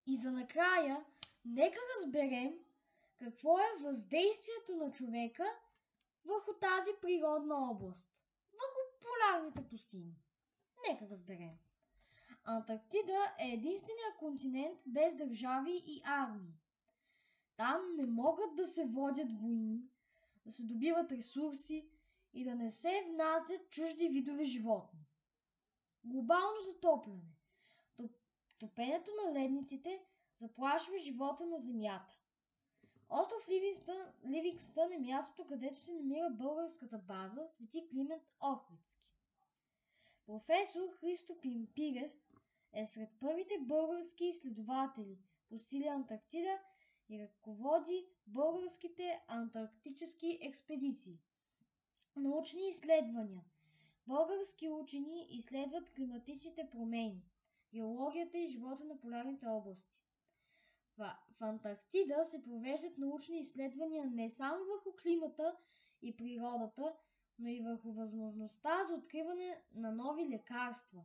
И за накрая, нека разберем какво е въздействието на човека върху тази природна област, върху полярните пустини. Нека разберем. Антарктида е единственият континент без държави и армии. Там не могат да се водят войни, да се добиват ресурси и да не се внасят чужди видове животни. Глобално затопляне. Топенето на ледниците заплашва живота на Земята. Остров Ливингстън е мястото, където се намира българската база Свети Климент Охридски. Професор Христо Пимпирев е сред първите български изследователи по сили Антарктида и ръководи българските антарктически експедиции. Научни изследвания. Български учени изследват климатичните промени, геологията и живота на полярните области. В Антарктида се провеждат научни изследвания не само върху климата и природата, но и върху възможността за откриване на нови лекарства.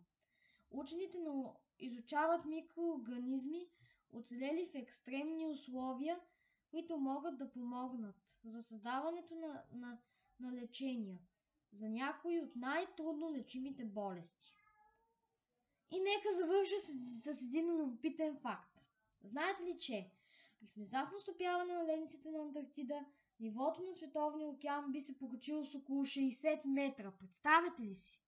Учените изучават микроорганизми, оцелели в екстремни условия, които могат да помогнат за създаването на лечения за някои от най-трудно лечимите болести. И нека завърша с един любопитен факт. Знаете ли, че при внезапно стопяване на ледниците на Антарктида нивото на Световния океан би се покачило с около 60 метра? Представете ли си?